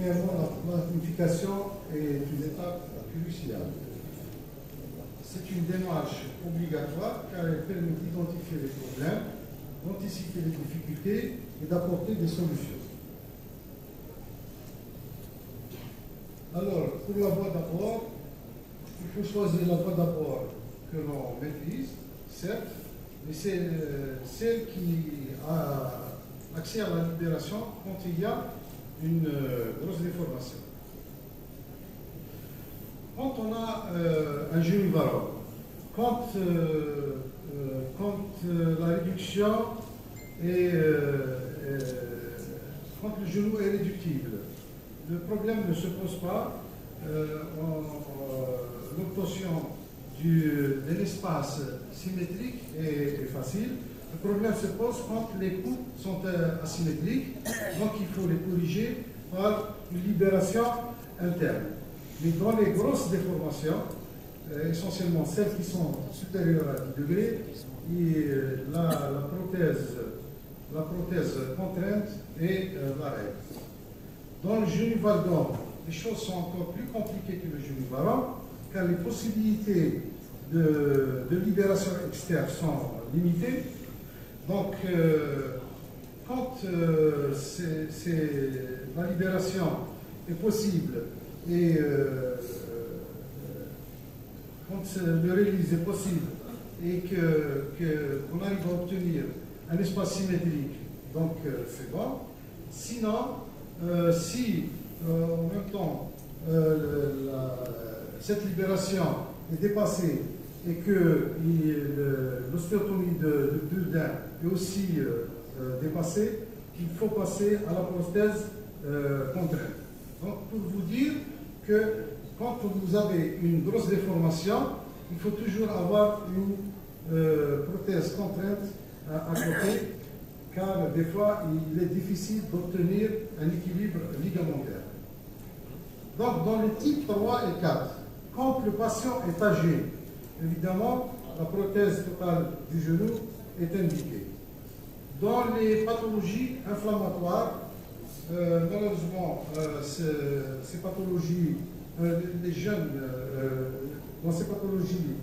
premièrement, la planification est une étape cruciale. C'est une démarche obligatoire car elle permet d'identifier les problèmes, d'anticiper les difficultés et d'apporter des solutions. Alors, pour la voie d'apport, il faut choisir la voie d'apport que l'on maîtrise, certes, mais c'est celle qui a accès à la libération quand il y a une grosse déformation. Quand on a un genou varant, quand la réduction est, quand le genou est réductible, le problème ne se pose pas. L'obtention d'un espace symétrique est facile. Le problème se pose quand les coupes sont asymétriques, donc il faut les corriger par une libération interne. Mais dans les grosses déformations, essentiellement celles qui sont supérieures à 10 degrés, et la prothèse contrainte est la règle. Dans le genou valgant, les choses sont encore plus compliquées que le genou varant, car les possibilités de libération externe sont limitées. Donc, quand la libération est possible et quand le release est possible et qu'on arrive à obtenir un espace symétrique, donc c'est bon. Sinon, si en même temps cette libération est dépassée et que l'ostéotomie de Bourdin est aussi dépassée, il faut passer à la prothèse contrainte. Donc, pour vous dire que quand vous avez une grosse déformation, il faut toujours avoir une prothèse contrainte à côté, car des fois, il est difficile d'obtenir un équilibre ligamentaire. Donc, dans les types 3 et 4, quand le patient est âgé, évidemment, la prothèse totale du genou est indiquée. Dans les pathologies inflammatoires, malheureusement, ces pathologies, les jeunes, dans ces pathologies,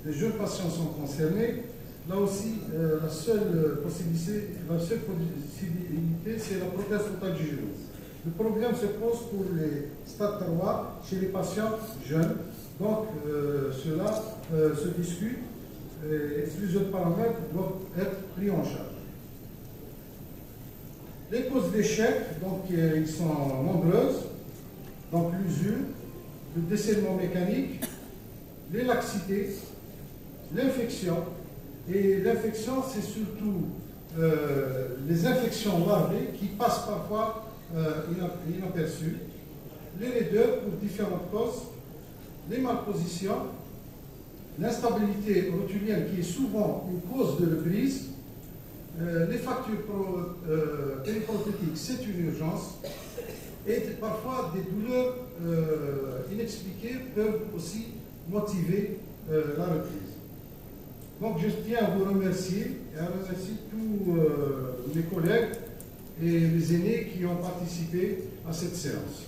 les jeunes patients sont concernés. Là aussi, la seule possibilité, c'est la prothèse totale du genou. Le problème se pose pour les stades 3 chez les patients jeunes. Donc, cela se discute et plusieurs paramètres doivent être pris en charge. Les causes d'échec, donc, ils sont nombreuses. Donc, l'usure, le décèlement mécanique, les laxités, l'infection. Et l'infection, c'est surtout les infections larvées qui passent parfois inaperçues, les raideurs pour différentes causes, les malpositions, l'instabilité rotulienne qui est souvent une cause de reprise, les fractures périprothétiques, c'est une urgence, et parfois des douleurs inexpliquées peuvent aussi motiver la reprise. Donc je tiens à vous remercier et à remercier tous mes collègues et les aînés qui ont participé à cette séance.